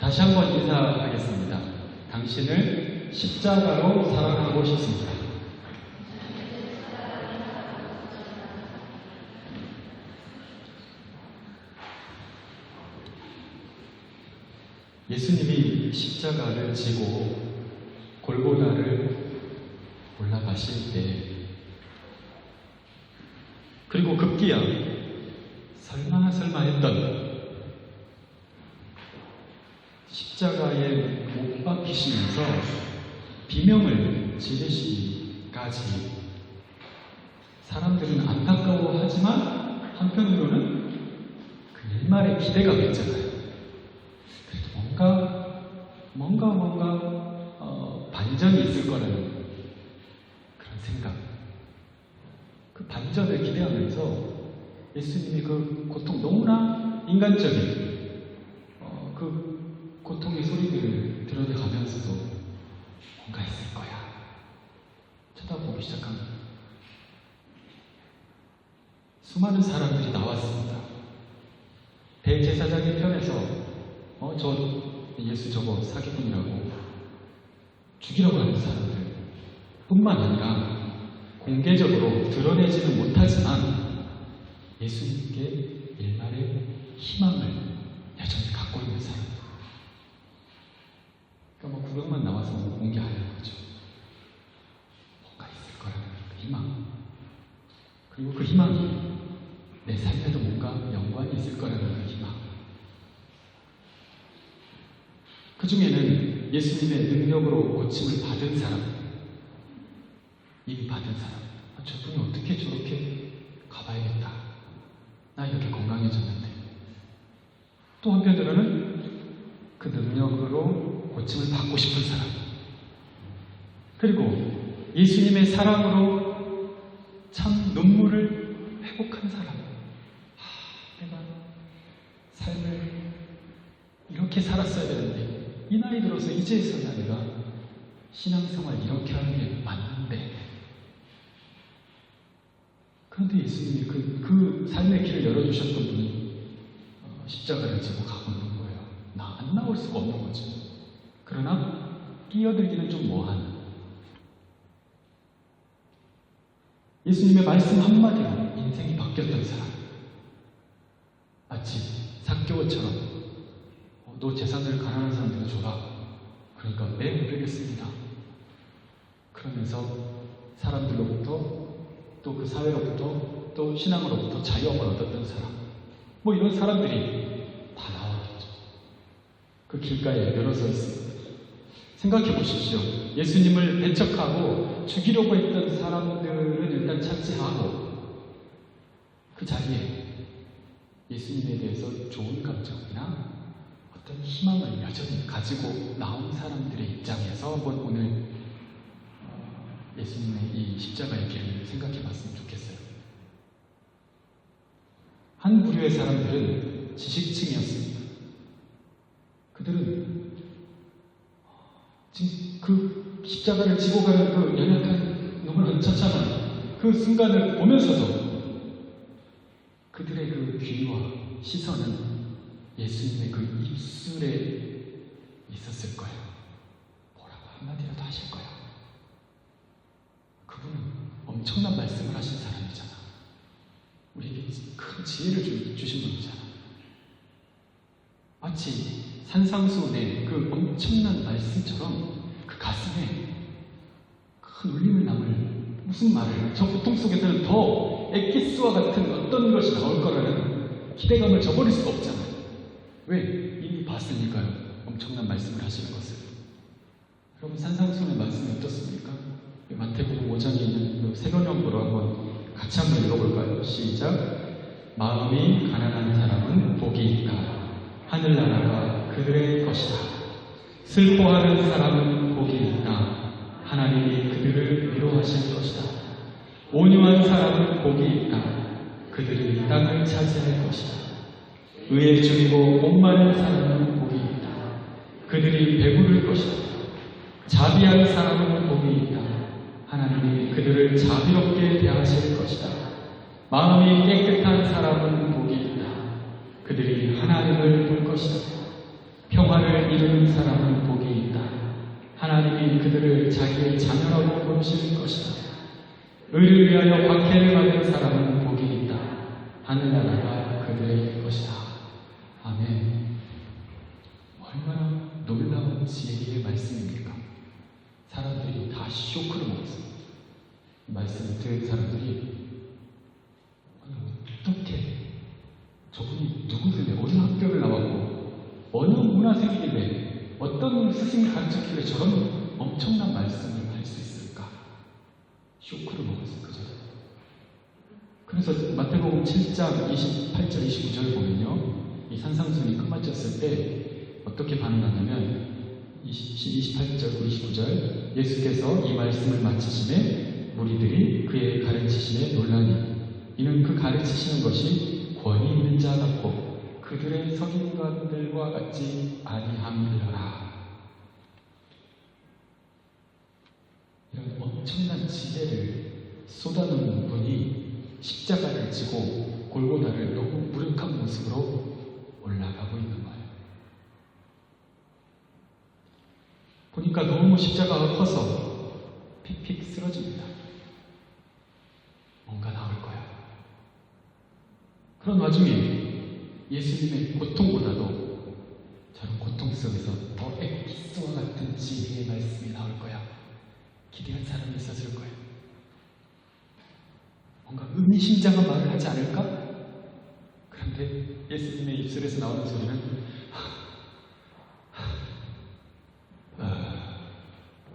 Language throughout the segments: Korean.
다시 한번 인사하겠습니다. 당신을 십자가로 사랑하고 싶습니다. 예수님이 십자가를 지고 골고다를 올라가실 때, 그리고 급기야 설마 했던 십자가에 못 박히시면서 비명을 지르시기까지 사람들은 안타까워하지만 한편으로는 그 일말의 기대가 있잖아요. 그래도 뭔가 반전이 있을 거라는 그런 생각, 그 반전을 기대하면서 예수님이 그 고통, 너무나 인간적인 그 고통의 소리들을 들어가면서도 뭔가 있을 거야 쳐다보기 시작합니다. 수많은 사람들이 나왔습니다. 대제사장의 편에서 저 예수 저거 사기꾼이라고 죽이려고 하는 사람들 뿐만 아니라 공개적으로 드러내지는 못하지만 예수님께 일말의 희망을 여전히 갖고 있는 사람. 그러니까 900만 나와서 공개하려는 거죠. 뭔가 있을 거라는 그 희망. 그리고 그 희망이 내 삶에도 뭔가 연관이 있을 거라는 그 희망. 그 중에는 예수님의 능력으로 고침을 받은 사람, 이미 받은 사람, 저분이 어떻게 저렇게 가봐야겠다. 나 이렇게 건강해졌는데. 또 한편으로는 그 능력으로 고침을 받고 싶은 사람, 그리고 예수님의 사랑으로 참 눈물을 회복한 사람. 내가 삶을 이렇게 살았어야 되는데 이 나이 들어서 이제서야 내가 신앙생활 이렇게 하는 게 맞는데. 그런데 예수님이 그 삶의 길을 열어주셨던 분이 십자가를 지고 가고 있는 거예요. 나 안 나올 수가 없는 거죠. 그러나 끼어들기는 좀 뭐하나. 예수님의 말씀 한마디로 인생이 바뀌었던 사람. 마치 삭개오처럼 너 재산을 가난한 사람들에게 줘라. 그러니까 네, 모르겠습니다. 그러면서 사람들로부터 또 그 사회로부터 또 신앙으로부터 자유함을 얻었던 사람. 이런 사람들이 다 나오겠죠. 그 길가에 늘어서 있습니다. 생각해 보십시오. 예수님을 배척하고 죽이려고 했던 사람들은 일단 차치하고 그 자리에 예수님에 대해서 좋은 감정이나 어떤 희망을 여전히 가지고 나온 사람들의 입장에서 한번 오늘 예수님의 이 십자가의 길을 생각해 봤으면 좋겠어요. 한 부류의 사람들은 지식층이었습니다. 그들은 지금 그 십자가를 지고 가는 그 연약한 너무나 처참한 그 순간을 보면서도 그들의 그 귀와 시선은 예수님의 그 입술에 있었을 거예요. 뭐라고 한마디라도 하실 거야. 그분은 엄청난 말씀을 하신 사람이잖아. 우리에게 큰 지혜를 주신 분이잖아. 마치 산상수훈의 그 엄청난 말씀처럼 그 가슴에 큰 울림을 남을 무슨 말을, 저 고통 속에서는 더 엑기스와 같은 어떤 것이 나올 거라는 기대감을 저버릴 수가 없잖아요. 왜? 이미 봤으니까요. 엄청난 말씀을 하시는 것을. 여러분, 산상수훈의 말씀이 어떻습니까? 마태복음 5장에 있는 세번역으로 한번 같이 한번 읽어볼까요? 시작. 마음이 가난한 사람은 복이 있다. 하늘나라가 그들의 것이다. 슬퍼하는 사람은 복이 있다. 하나님이 그들을 위로하실 것이다. 온유한 사람은 복이 있다. 그들이 땅을 차지할 것이다. 의에 줄이고 목마른 사람은 복이 있다. 그들이 배부를 것이다. 자비한 사람은 복이 있다. 하나님이 그들을 자비롭게 대하실 것이다. 마음이 깨끗한 사람은 복이 있다. 그들이 하나님을 볼 것이다. 평화를 여호와를 이루는 사람은 복이 있다. 하나님이 그들을 자기의 자녀라고 부르실 것이다. 의를 위하여 박해를 받은 사람은 복이 있다. 하늘나라가 그들의 것이다. 아멘. 얼마나 놀라운 지혜의 말씀입니까? 사람들이 다 쇼크를 먹었습니다. 이 말씀을 들은 사람들이 어떻게 저분이 누구길래 어느 학교를 나왔고 어느 문화생이길래 어떤 스승이 가르쳤길래 저런 엄청난 말씀을 할 수 있을까? 쇼크를 먹었어요. 그죠? 그래서 마태복음 7장 28절 29절 보면요, 이 산상순이 끝마쳤을 때 어떻게 반응하냐면 28절 29절 예수께서 이 말씀을 마치심에 무리들이 그의 가르치심에 놀라니 이는 그 가르치시는 것이 권위 있는 자 같고 그들의 서기관들과 같지 아니함이라. 이런 엄청난 지혜를 쏟아놓은 분이 십자가를 지고 골고다를 너무 무력한 모습으로 올라가고 있는 거예요. 보니까 너무 십자가가 커서 픽픽 쓰러집니다. 뭔가 나올 거야. 그런 와중에 예수님의 고통보다도 저런 고통 속에서 더 엑기스와 같은 지혜의 말씀이 나올 거야. 기대한 사람이 있었을 거예요. 뭔가 의미심장한 말을 하지 않을까? 그런데 예수님의 입술에서 나오는 소리는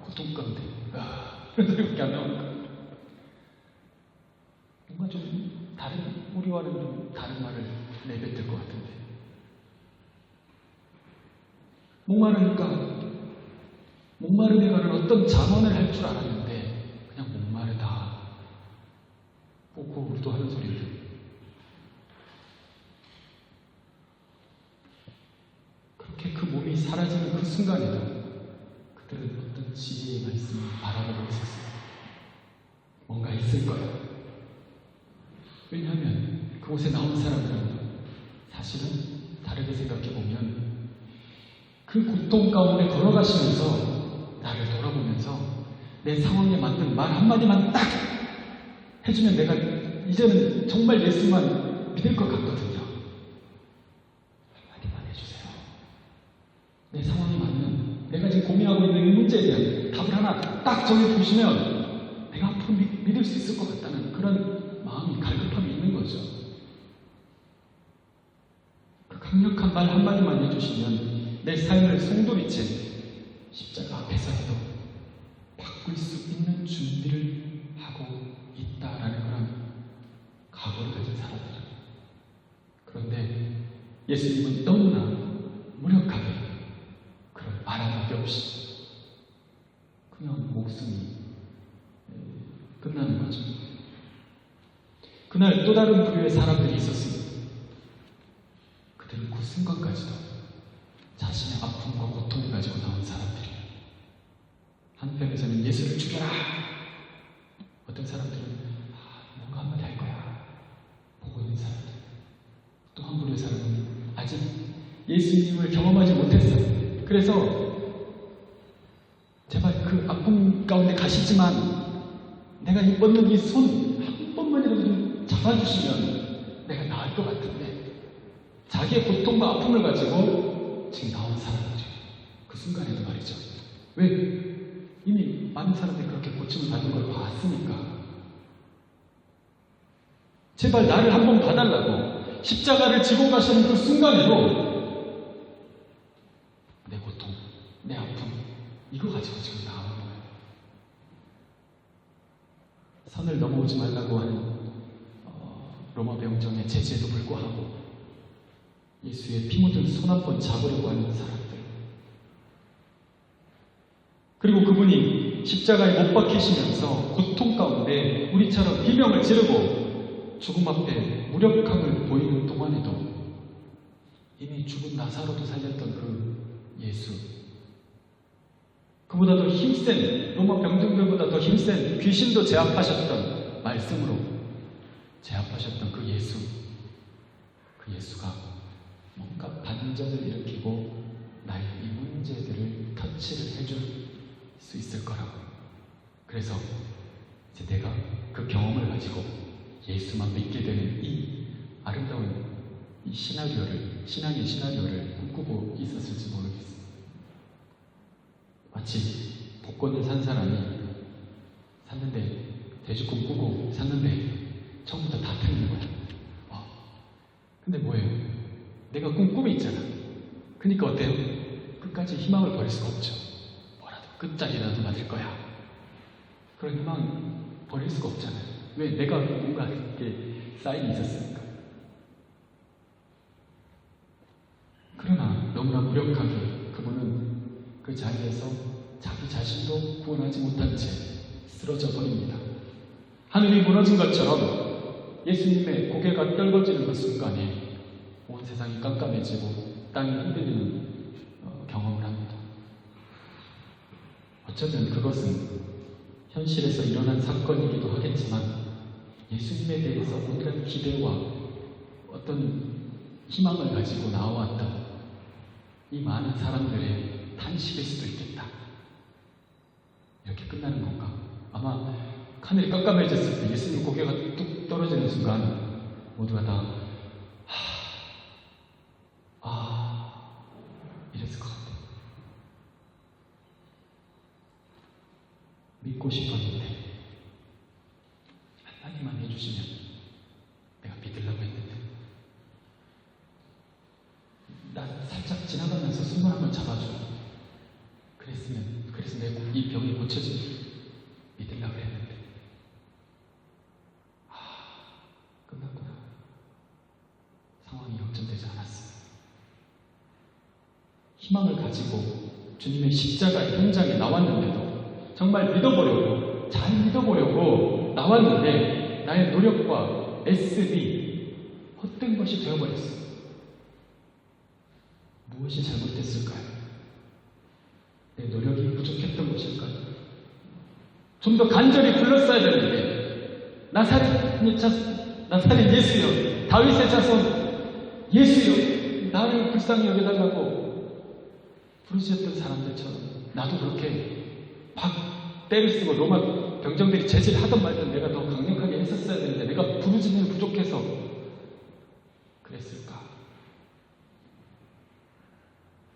고통 가운데 그런 소리밖에 안 나오는 거예요. 뭔가 좀 다른, 우리와는 좀 다른 말을 내뱉을 것 같은데. 목마름에 관한 어떤 잠언을 할 줄 알았는데 그냥 목마르다. 꼭 우리도 하는 소리를. 그렇게 그 몸이 사라지는 그 순간에도 그들은 어떤 지혜의 말씀을 바라보고 있었어요. 뭔가 있을 거야. 왜냐하면 그곳에 나온 사람들은 사실은 다르게 생각해보면 그 고통 가운데 걸어가시면서 나를 돌아보면서 내 상황에 맞는 말 한마디만 딱 해주면 내가 이제는 정말 예수만 믿을 것 같거든요. 한마디만 해주세요. 내 상황에 맞는, 내가 지금 고민하고 있는 이 문제에 대한 답을 하나 딱 정해주시면 내가 앞으로 믿을 수 있을 것 같다는 그런 마음이, 갈급함이 있는 거죠. 그 강력한 말 한마디만 해주시면 내 삶을 송두리째 십자가 앞에서라도 바꿀 수 있는 준비를 하고 있다라는 그런 각오를 가진 사람들. 그런데 예수님은 너무나 무력하게 그런 말 한마디 없이 그냥 목숨이 끝나는 거죠. 그날 또 다른 부류의 사람들이 있었습니다. 그들은 그 순간까지도 자신의 아픔과 고통을 가지고 나온 사람들이에요. 한편에서는 예수를 죽여라! 어떤 사람들은 뭔가 한마디 할 거야. 보고 있는 사람들. 또 한 부류의 사람은 아직 예수님을 경험하지 못했어요. 그래서 제발 그 아픔 가운데 가시지만 내가 뻗는 이 손 한 번만이라도 좀 잡아주시면 내가 나을 것 같은데, 자기의 고통과 아픔을 가지고 지금 나온 사람들이 그 순간에도 말이죠. 왜? 이미 많은 사람들이 그렇게 고침을 받은 걸 봤으니까. 제발 나를 한번 봐달라고 십자가를 지고 가시는 그 순간에도 내 고통, 내 아픔 이거 가지고 지금 나오는 거예요. 선을 넘어오지 말라고 하는 로마 병정의 제재도 불구하고 예수의 피 묻은 손 한 번 잡으려고 하는 사람들. 그리고 그분이 십자가에 못 박히시면서 고통 가운데 우리처럼 비명을 지르고 죽음 앞에 무력함을 보이는 동안에도 이미 죽은 나사로도 살렸던 그 예수, 그보다 더 힘센, 로마 병정들보다 더 힘센 귀신도 제압하셨던 말씀으로 제압하셨던 그 예수, 그 예수가 뭔가 반전을 일으키고 나의 이 수 있을 거라고. 그래서 이제 내가 그 경험을 가지고 예수만 믿게 되는 이 아름다운 이 신앙의 시나리오를 꿈꾸고 있었을지 모르겠어요. 마치 복권을 샀는데 대주권 꾸고 샀는데 처음부터 다 틀린 거야. 근데 뭐예요? 내가 꿈이 있잖아. 그러니까 어때요? 끝까지 희망을 버릴 수가 없죠. 뭐라도 끝자리라도 맞을 거야. 그런 희망 버릴 수가 없잖아요. 왜? 내가 뭔가 이렇게 사인이 있었으니까. 그러나 너무나 무력하게 그분은 그 자리에서 자기 자신도 구원하지 못한 채 쓰러져 버립니다. 하늘이 무너진 것처럼 예수님의 고개가 떨궈지는 그 순간에 온 세상이 깜깜해지고 땅이 흔들리는 경험을 합니다. 어쩌면 그것은 현실에서 일어난 사건이기도 하겠지만 예수님에 대해서 온갖 기대와 어떤 희망을 가지고 나와왔던 이 많은 사람들의 탄식일 수도 있겠다. 이렇게 끝나는 건가? 아마 하늘이 깜깜해졌을 때 예수님 고개가 뚝 떨어지는 순간 모두가 다 이랬을 것 같아요. 믿고 싶었는데 한마디만 해주시면 내가 믿으려고 했는데 나 살짝 지나가면서 손을 한번 잡아줘. 그래서 내 이 병이 고쳐지지. 믿으려고 했는데 끝났구나. 상황이 역전되지 않았어. 희망을 가지고 주님의 십자가 현장에 나왔는데도 정말 잘 믿어보려고 나왔는데 나의 노력과 애씀이 헛된 것이 되어버렸어. 무엇이 잘못됐을까요? 내 노력이 부족했던 것일까요? 좀 더 간절히 불렀어야 되는데 나사렛 예수여, 다윗의 자손 예수여, 나를 불쌍히 여겨달라고 부르셨던 사람들처럼 나도 그렇게 막 때를 쓰고 로마 병정들이 제지를 하던 말든 내가 더 강력하게 했었어야 되는데 내가 부르짖음이 부족해서 그랬을까?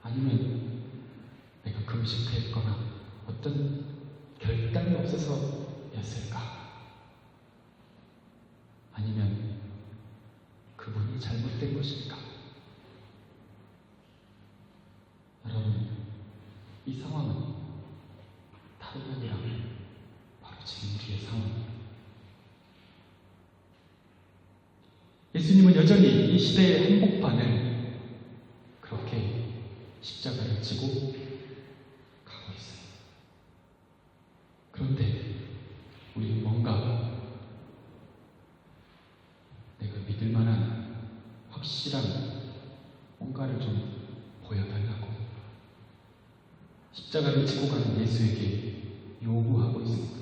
아니면 내가 금식했거나 어떤 결단이 없어서였을까? 아니면 그분이 잘못된 것일까? 여러분, 이 상황은 다른 아니라 바로 지금 우리의 상황입니다. 예수님은 여전히 이 시대의 한복판을 그렇게 십자가를 지고 가고 있어요. 그런데 우리는 뭔가 내가 믿을 만한 확실한 뭔가를 좀 보여달라고 십자가를 지고 가는 예수에게 요구하고 있습니다.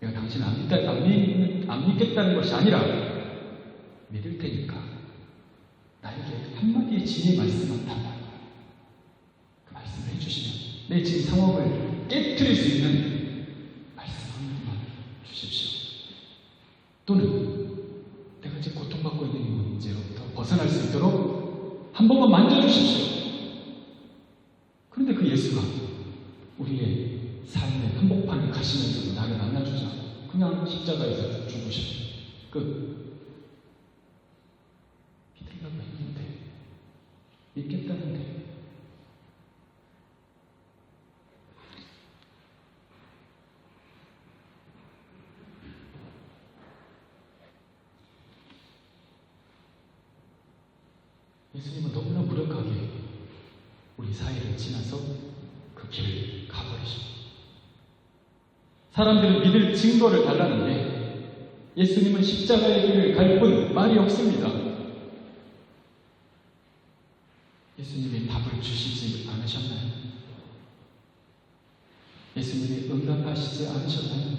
내가 당신 안 믿겠다는 것이 아니라 믿을 테니까 나에게 한마디의 진의 말씀만 달라. 그 말씀을 해주시면 내 지금 상황을 깨트릴 수 있는 말씀 한마디만 주십시오. 또는 내가 지금 고통받고 있는 이 문제로부터 벗어날 수 있도록 한 번만 만져주십시오. 그런데 그 예수가 우리의 삶의 한복판을 가시면서도 나를 만나주지 않고 그냥 십자가에서 죽으셨어요. 믿으려고 했는데, 믿겠다는데 예수님은 너무나 무력하게 우리 사이를 지나서 그 길을 가버리십니다. 사람들은 믿을 증거를 달라는데 예수님은 십자가의 길을 갈 뿐 말이 없습니다. 예수님이 답을 주시지 않으셨나요? 예수님이 응답하시지 않으셨나요?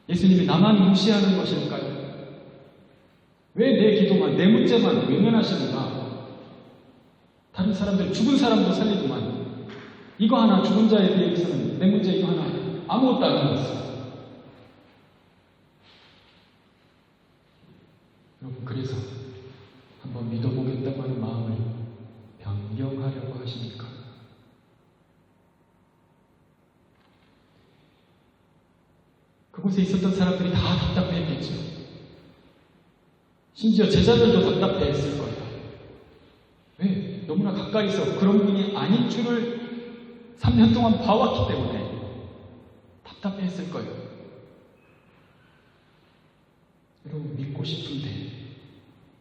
예수님이 나만 무시하는 것일까요? 왜 내 기도만, 내 문제만 외면하시는가? 다른 사람들, 죽은 사람도 살리더만 이거 하나, 죽은 자에 대해서는 내 문제 이거 하나 아무것도 안 해봤어요. 여러분, 그래서 한번 믿어보겠다고 하는 마음을 변경하려고 하십니까? 그곳에 있었던 사람들이 다 답답해했겠죠. 심지어 제자들도 답답해했을 거예요. 왜? 너무나 가까이서 그런 분이 아닌 줄을 3년 동안 봐왔기 때문에 답답해했을 거예요. 여러분, 믿고 싶은데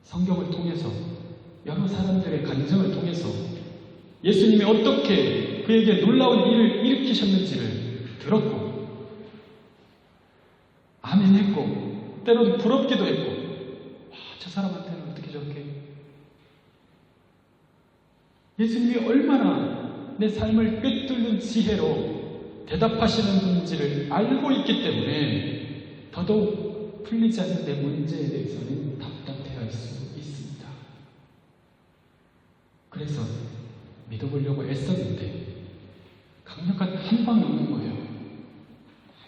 성경을 통해서 여러 사람들의 간증을 통해서 예수님이 어떻게 그에게 놀라운 일을 일으키셨는지를 들었고 아멘 했고 때로는 부럽기도 했고 와, 저 사람한테는 어떻게 저렇게 예수님이 얼마나 내 삶을 꿰뚫는 지혜로 대답하시는 분인지를 알고 있기 때문에 더더욱 풀리지 않는 내 문제에 대해서는 답답해할 수 있습니다. 그래서 믿어보려고 애썼는데 강력한 한 방이 오는 거예요.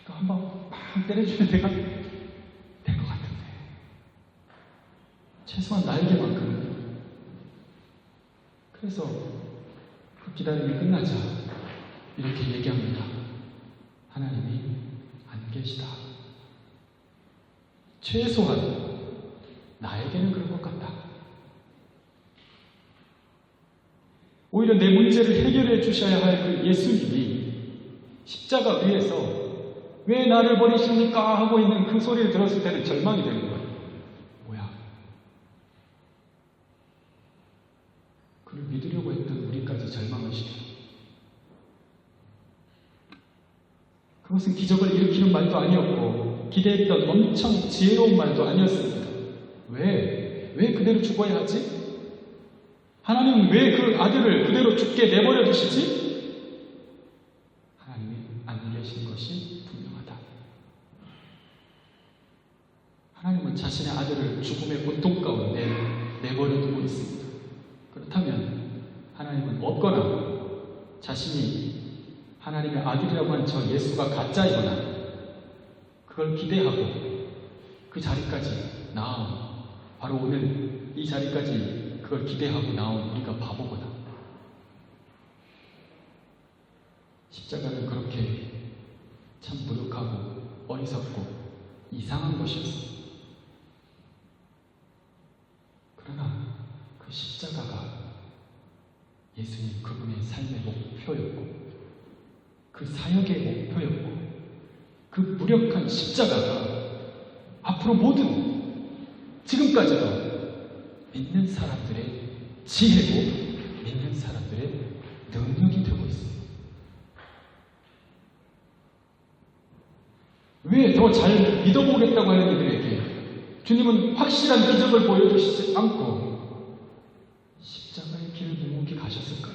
한 방 팍 때려주면 내가 될 것 같은데 최소한 나에게만큼은. 그래서 그 기다림이 끝나자 이렇게 얘기합니다. 하나님이 안 계시다. 최소한 나에게는 그런 것 같다. 오히려 내 문제를 해결해 주셔야 할 그 예수님이 십자가 위에서 왜 나를 버리십니까? 하고 있는 그 소리를 들었을 때는 절망이 되는 거예요. 뭐야? 그를 믿으려고 했던 우리까지 절망을 시켜. 그것은 기적을 일으키는 말도 아니었고 기대했던 엄청 지혜로운 말도 아니었습니다. 왜 그대로 죽어야 하지? 하나님은 왜 그 아들을 그대로 죽게 내버려 두시지? 하나님이 안 계신 것이 분명하다. 하나님은 자신의 아들을 죽음의 고통 가운데 내버려 두고 있습니다. 그렇다면 하나님은 없거나 자신이 하나님의 아들이라고 하는 저 예수가 가짜이거나 그걸 기대하고 그 자리까지 나온 바로 오늘 이 자리까지 그걸 기대하고 나온 우리가 바보거나 십자가는 그렇게 참 무력하고 어리석고 이상한 것이었습니다. 그러나 그 십자가가 예수님 그분의 삶의 목표였고 그 사역의 목표였고 그 무력한 십자가가 앞으로 모든 지금까지도 믿는 사람들의 지혜고 믿는 사람들의 능력이 되고 있습니다. 왜 더 잘 믿어보겠다고 하는 이들에게 주님은 확실한 기적을 보여주시지 않고 십자가의 길을 묵묵히 가셨을까요?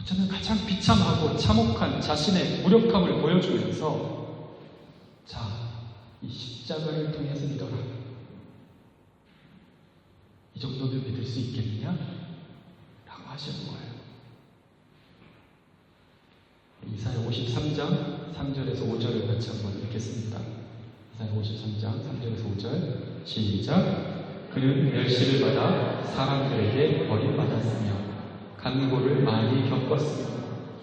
어쩌면 가장 비참하고 참혹한 자신의 무력함을 보여주면서 자, 이 십자가를 통해서 믿어라. 이 정도는 믿을 수 있겠느냐? 라고 하시는 거예요. 이사야 53장 3절에서 5절을 같이 한번 읽겠습니다. 이사야 53장 3절에서 5절 시작. 그는 멸시를 받아 사람들에게 버림받았으며 간고를 많이 겪었으며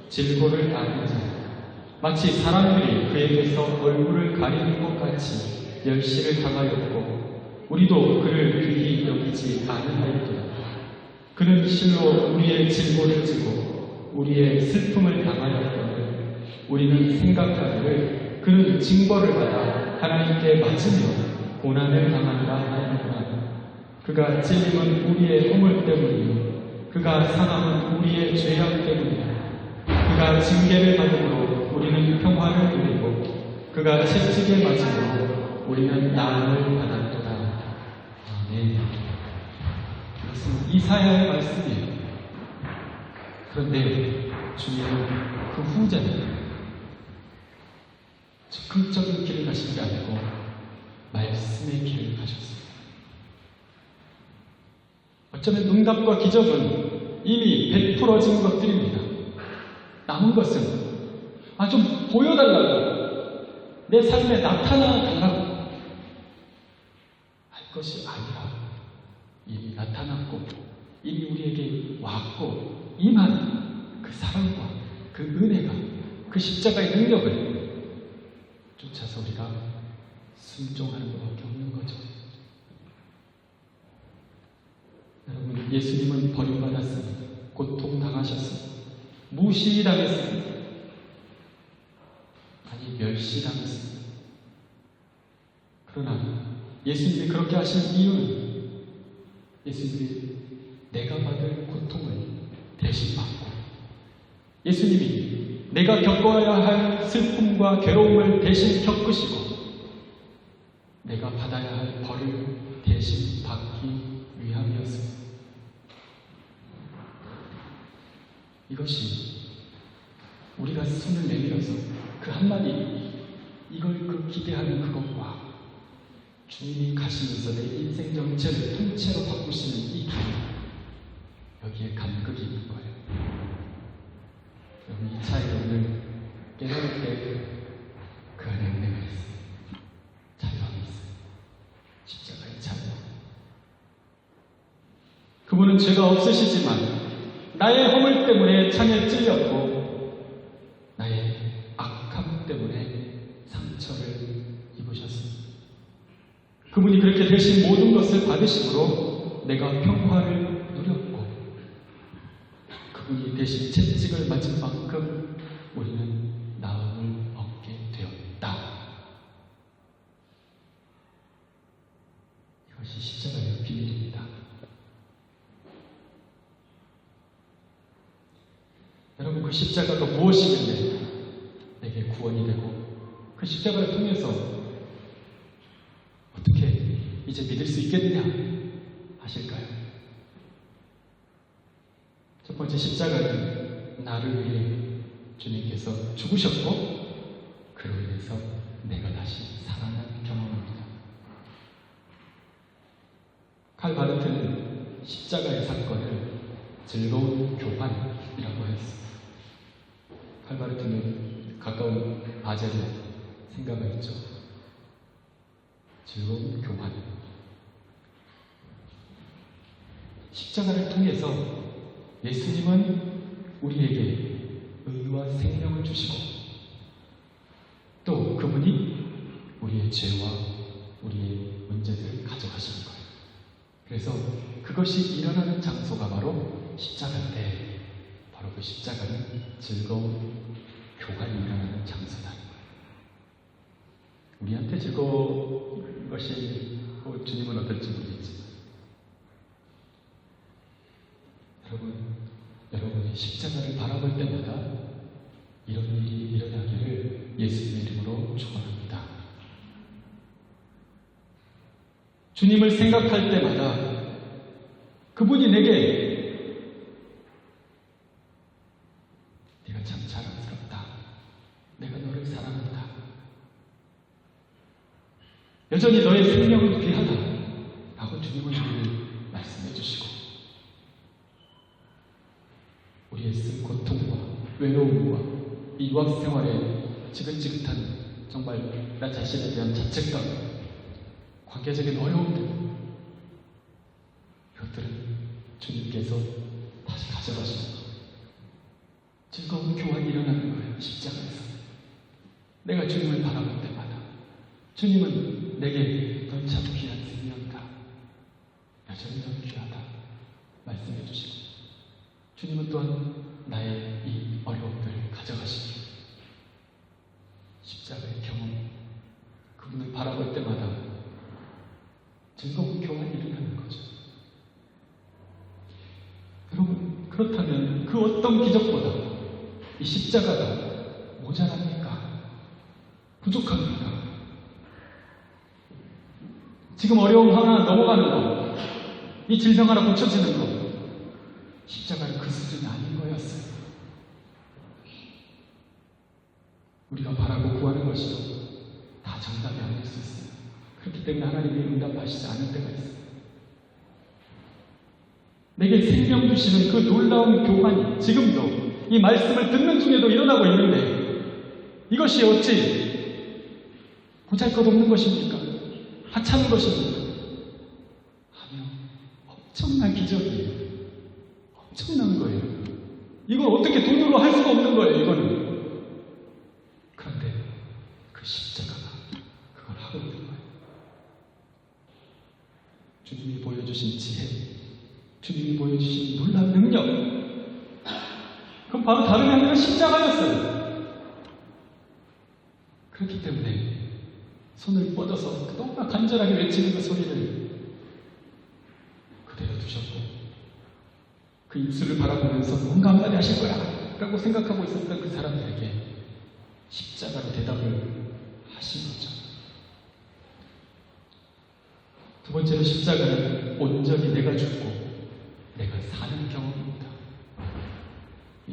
질고를 당한 자 마치 사람들이 그에게서 얼굴을 가리는 것 같이 멸시를 당하였고 우리도 그를 귀히 여기지 아니하였도다. 그는 실로 우리의 질고를 지고 우리의 슬픔을 당하였거늘 우리는 생각하기를 그는 징벌을 받아 하나님께 맞으며 고난을 당한다 하였구나. 그가 찔림은 우리의 허물 때문이요 그가 상함은 우리의 죄악 때문이요 그가 징계를 받음으로 우리는 평화를 누리고 그가 채찍에 맞음으로 우리는 나음을 받았도다. 아멘. 이것은 이사야의 말씀이에요. 그런데 주님은 그 후자는 즉흥적인 길을 가신 게 아니고 말씀의 길을 가셨습니다. 어쩌면 응답과 기적은 이미 베풀어진 것들입니다. 남은 것은 좀 보여달라고, 내 삶에 나타나달라고 할 것이 아니라 이미 나타났고 이미 우리에게 왔고 임한 그 사랑과 그 은혜가, 그 십자가의 능력을 쫓아서 우리가 순종하는 것밖에 없는 거죠. 여러분, 예수님은 버림받았습니다. 고통당하셨습니다. 무시당했습니다. 아니, 멸시당했습니다. 그러나 예수님이 그렇게 하신 이유는 예수님이 내가 받을 고통을 대신 받고, 예수님이 내가 겪어야 할 슬픔과 괴로움을 대신 겪으시고 내가 받아야 할 벌을 대신 받기 위함이었습니다. 이것이 우리가 손을 내밀어서 그 한마디, 이걸 기대하는 그것과 주님이 가시면서 내 인생 전체를 통째로 바꾸시는 이 길, 여기에 간극이 있는 거예요. 여러분, 이 차이를 오늘 깨달을 때 그 안에 은혜가 있어요. 자유함이 있어요. 십자가의 자유함. 그분은 죄가 없으시지만 나의 허물 때문에 창에 찔렸고 나의 악함 때문에 상처를 입으셨습니다. 그분이 그렇게 대신 모든 것을 받으심으로 내가 평화를 누렸고, 그분이 대신 채찍을 맞은 만큼 우리는 나음을 얻게 되었다. 이것이 십자가의 비밀입니다. 여러분, 그 십자가가 무엇이길래 내게 구원이 되고 그 십자가를 통해서 어떻게 이제 믿을 수 있겠느냐 하실까요? 첫 번째, 십자가는 나를 위해 주님께서 죽으셨고 그로 인해서 내가 다시 살아난 경험입니다. 칼 바르트는 십자가의 사건을 즐거운 교환이라고 했습니다. 칼 바르트는 가까운 바젤을 생각했죠. 즐거운 교환. 십자가를 통해서 예수님은 우리에게 의와 생명을 주시고 또 그분이 우리의 죄와 우리의 문제들을 가져가시는 거예요. 그래서 그것이 일어나는 장소가 바로 십자가인데, 바로 그 십자가는 즐거운 교환이 일어나는 장소다. 우리한테 즐거운 것이 주님은 어떨지 모르겠지만, 여러분이 십자가를 바라볼 때마다 이런 일이 일어나기를 예수님의 이름으로 축원합니다. 주님을 생각할 때마다 그분이 내게 네가 참 자랑스럽다, 내가 너를 사랑한다, 여전히 너의 생명은 귀하다 라고 주님은 우리를 말씀해 주시고, 우리의 쓴 고통과 외로움과 이 유학 생활의 지긋지긋한 정말 나 자신에 대한 자책감, 관계적인 어려움들, 이것들은 주님께서 다시 가져가시는 거예요. 즐거운 교환이 일어나는 거예요. 십자가에서 내가 주님을 바라볼 때마다 주님은 내게 넌 참 귀한 생명이다, 여전히 넌 귀하다 말씀해 주시고, 주님은 또한 나의 이 어려움들을 가져가시고, 십자가의 경험, 그분을 바라볼 때마다 즐거운 교환이 일어나는 거죠. 여러분, 그렇다면 그 어떤 기적보다 이 십자가가 모자랍니까? 부족합니까? 지금 어려움 하나 넘어가는 거, 이 질병 하나 고쳐지는 거, 십자가는 그 수준이 아닌 거였어요. 우리가 바라고 구하는 것이도 다 정답이 아닐 수 있어요. 그렇기 때문에 하나님이 응답하시지 않을 때가 있어요. 내게 생명 주시는 그 놀라운 교환이 지금도 이 말씀을 듣는 중에도 일어나고 있는데 이것이 어찌 보잘것없는 것입니까? 하찮은 것입니까? 아니요. 엄청난 기적이에요. 엄청난 거예요. 이걸 어떻게 돈으로 할 수가 없는 거예요, 이거는. 그런데 그 십자가가 그걸 하고 있는 거예요. 주님이 보여주신 지혜, 주님이 보여주신 놀라운 능력, 그건 바로 다름이 아니라 십자가였어요. 그렇기 때문에 손을 뻗어서 너무나 간절하게 외치는 그 소리를 그대로 두셨고 그 입술을 바라보면서 뭔가 한마디 하실 거야 라고 생각하고 있었던 그 사람들에게 십자가로 대답을 하신 거죠. 두 번째로 십자가는 온전히 내가 죽고 내가 사는 경험입니다.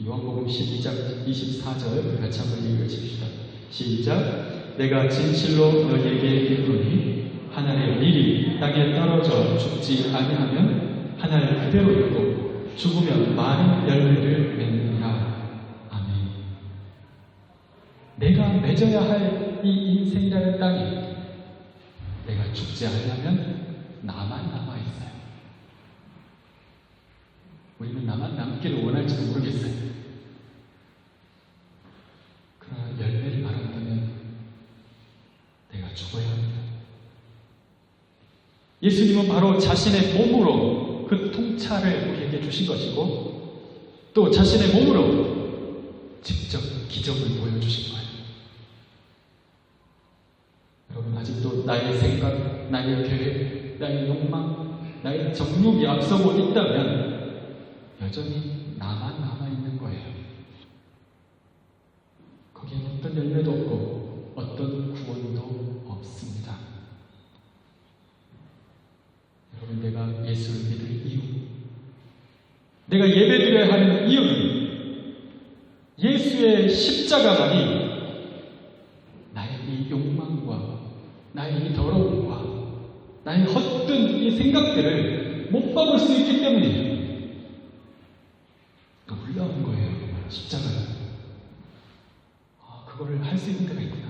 요한복음 12장 24절 같이 한번 읽어주십시다. 시작. 내가 진실로 너희에게 이르노니 한 알의 밀이 땅에 떨어져 죽지 아니하면 한 알 그대로 있고 죽으면 많은 열매를 맺느니라. 아멘. 내가 맺어야 할 이 인생이라는 땅에 내가 죽지 않으면 나만 남아있어요. 우리는 나만 남기를 원할지도 모르겠어요. 그러나 열매를 바란다면 내가 죽어야 합니다. 예수님은 바로 자신의 몸으로 그 통찰을 우리에게 주신 것이고 또 자신의 몸으로 직접 기적을 보여주신 거예요. 여러분 아직도 나의 생각, 나의 계획, 나의 욕망, 나의 정욕이 앞서고 있다면 여전히 나만 남아있는 거예요. 거기에 어떤 열매도 없고 어떤 구원도 없습니다. 여러분 내가 예수를 믿을 이유, 내가 예배드려야 하는 이유는 예수의 십자가만이 나의 이 욕망과 나의 이 더러움과 나의 헛된 이 생각들을 못 박을 수 있기 때문이에요. 놀라운 거예요. 십자가는. 그거를 할 수 있는 데가 있구나.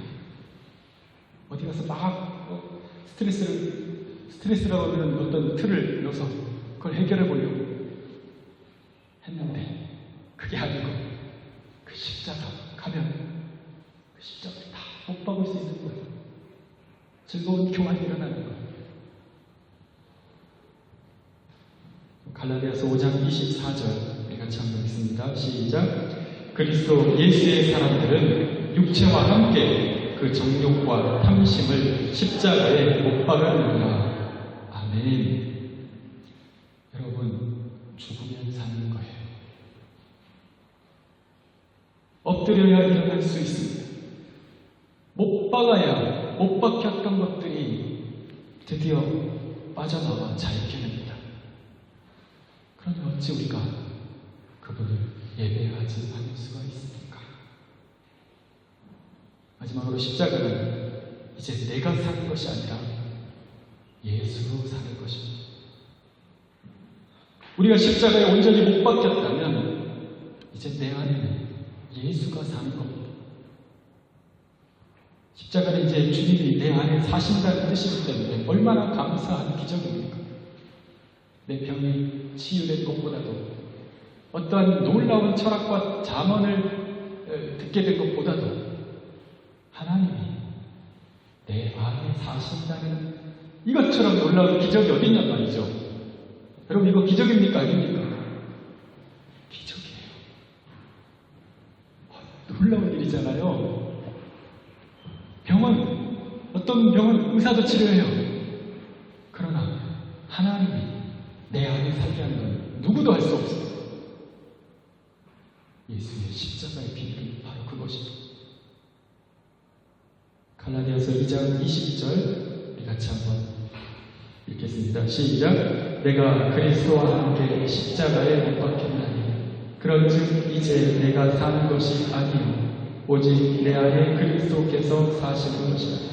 어디 가서 막 스트레스라고 하는 어떤 틀을 넣어서 그걸 해결해 보려고 했는데 그게 아니고 그 십자가 가면 그 십자가를 다 못 박을 수 있는 거예요. 즐거운 교환이 일어나는 거예요. 갈라디아서 5장 24절 우리 같이 한번 읽습니다. 시작. 그리스도 예수의 사람들은 육체와 함께 그 정욕과 탐심을 십자가에 못 박았느니라. 아멘. 여러분 죽으면 사는 거예요. 엎드려야 일어날 수 있습니다. 못 박아야 못 박혔던 것들이 드디어 빠져나와 자유케 됩니다. 그러니 어찌 우리가 그분을 예배하지 않을 수가 있습니까? 마지막으로 십자가는 이제 내가 사는 것이 아니라 예수로 사는 것입니다. 우리가 십자가에 온전히 못 박혔다면 이제 내 안에는 예수가 사는 겁니다. 십자가는 이제 주님이 내 안에 사신다는 뜻이기 때문에 얼마나 감사한 기적입니까? 내 병이 치유된 것보다도 어떠한 놀라운 철학과 잠언을 듣게 된 것보다도 하나님이 내 안에 사신다는 이것처럼 놀라운 기적이 어디 있냔 말이죠. 여러분 이거 기적입니까? 아닙니까? 기적이에요. 놀라운 일이잖아요. 어떤 병은 의사도 치료해요. 그러나 하나님이 내 안에 살게 하는 건 누구도 할 수 없어요. 예수의 십자가의 비밀은 바로 그것입니다. 갈라디아서 2장 20절 우리 같이 한번 읽겠습니다. 시작. 내가 그리스도와 함께 십자가에 못 박혔나니 그런즉 이제 내가 사는 것이 아니요 오직 내 안에 그리스도께서 사시는 것이다.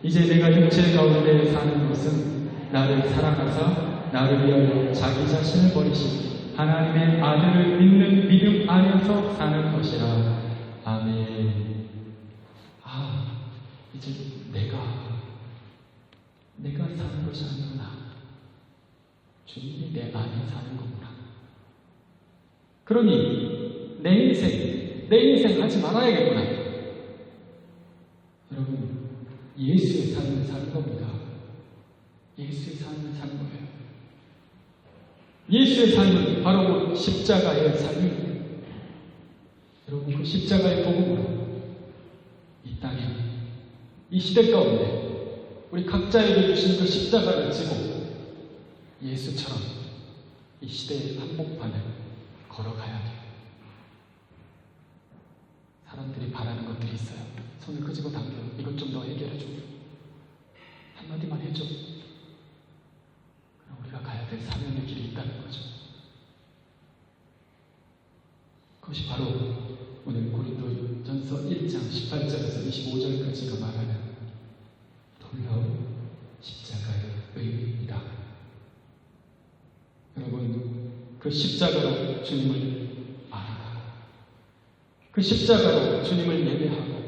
이제 내가 육체 가운데 사는 것은 나를 사랑하사 나를 위하여 자기 자신을 버리신 하나님의 아들을 믿는 믿음 안에서 사는 것이라. 아멘. 이제 내가 사는 것이 아니구나. 주님이 내 안에 사는 거구나. 그러니 내 인생 하지 말아야겠구나. 여러분, 예수의 삶을 사는 겁니다. 예수의 삶을 사는 거예요. 예수의 삶은 바로 십자가의 삶입니다. 여러분, 그 십자가의 복음으로 이 땅에, 이 시대 가운데 우리 각자에게 주신 그 십자가를 지고 예수처럼 이 시대의 한복판을 걸어가야 돼요. 사람들이 바라는 것들이 있어요. 손을 끄집어 당겨. 이것 좀 더 해결해줘. 한마디만 해줘. 그럼 우리가 가야 될 사명의 길이 있다는 거죠. 그것이 바로 오늘 고린도전서 1장 18절에서 25절까지가 말하는 놀라운 십자가의 의미입니다. 여러분, 그 십자가로 주님을 알아가, 그 십자가로 주님을 예배하고,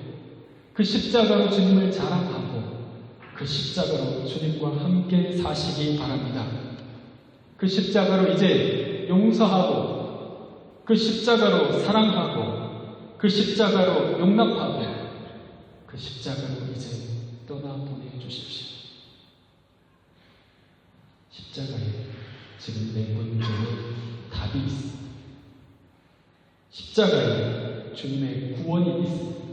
그 십자가로 주님을 자랑하고, 그 십자가로 주님과 함께 사시기 바랍니다. 그 십자가로 이제 용서하고, 그 십자가로 사랑하고, 그 십자가로 용납하고, 그 십자가로 이제 떠나보내주십시오. 십자가에 지금 내 문제에 답이 있습니다. 십자가에 주님의 구원이 있습니다.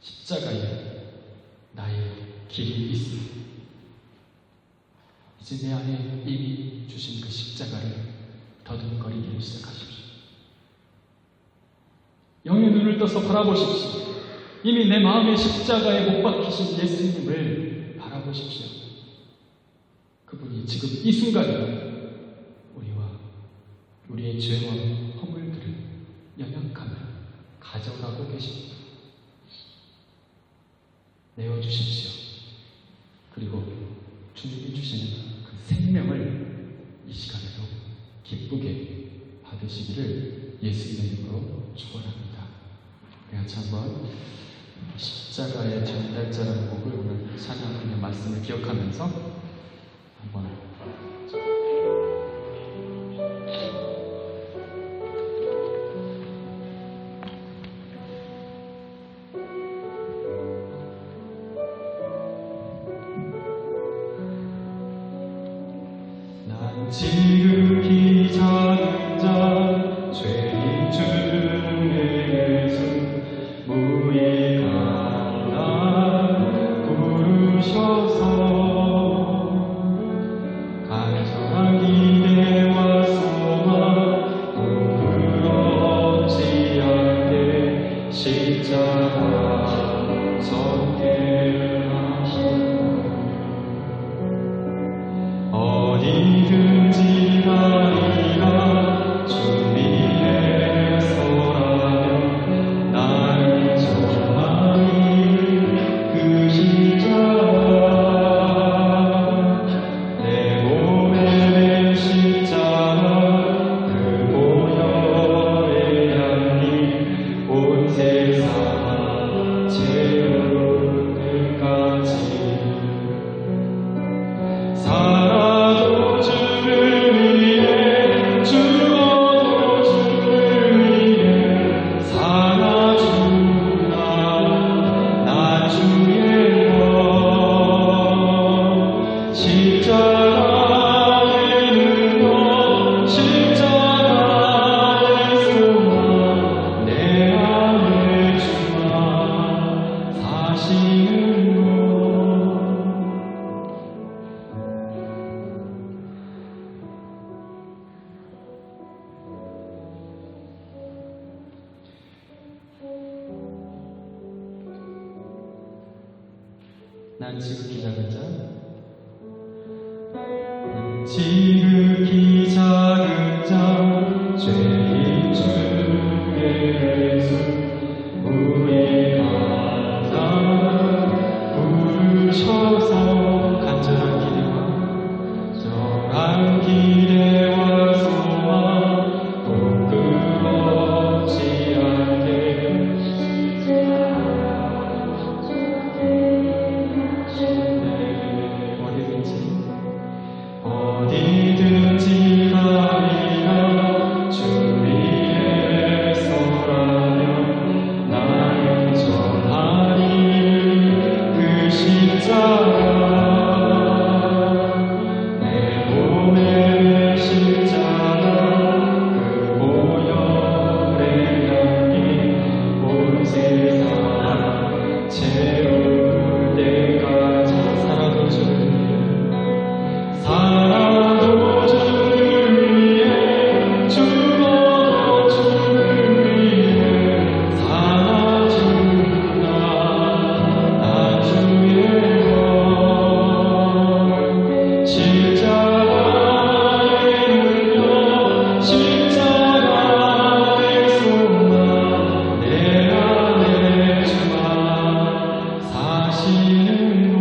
십자가에 나의 길이 있습니다. 이제 내 안에 이미 주신 그 십자가를 더듬거리기를 시작하십시오. 영의 눈을 떠서 바라보십시오. 이미 내 마음의 십자가에 못 박히신 예수님을 바라보십시오. 그분이 지금 이 순간에 우리와 우리의 죄와 허물들을, 연약함을 가져가고 계십니다. 내어주십시오. 그리고 주님이 주시는 그 생명을 이 시간에도 기쁘게 받으시기를 예수님의 이름으로 축원합니다. 우리 같이 한번 십자가의 전달자라는 곡을 오늘 찬양하는 말씀을 기억하면서 한번 난 지극히 작은 자 죄인 중에 예수 무익한 날 부르셔서 간절한 기대와 소망 부끄럽지 않게 십자가 전개를 하시고 어디든지 가리라 준비해서라면 나를 전하니 그 십자가 내 몸에 맨 십자가 그 보혈의 향이 온 세상 채울 때까지 살아도 주를 위해 죽어도 주를 위해 살아주나 나 주의 것 십자가에는 너 십자가의 소망 내 안에 주가 사시는 것 난 지극히 작은 자 난 지극히 작은 자 죄인 중에 예수 무익한 자 부르셔서 간절한 기대와 하시는 것.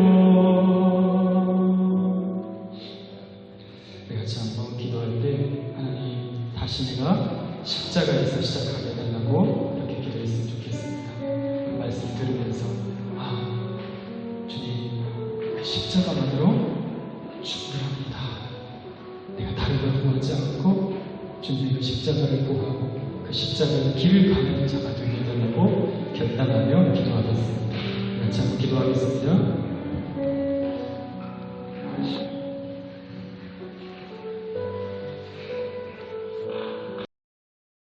우리 같이 한번 기도할 때 하나님 다시 내가 십자가에서 시작하게 해달라고 이렇게 기도했으면 좋겠습니다. 그 말씀 들으면서 주님 그 십자가만으로 충분합니다. 내가 다른 걸 구하지 않고 주님의 그 십자가를 구하고 그 십자가의 길을 가는 자가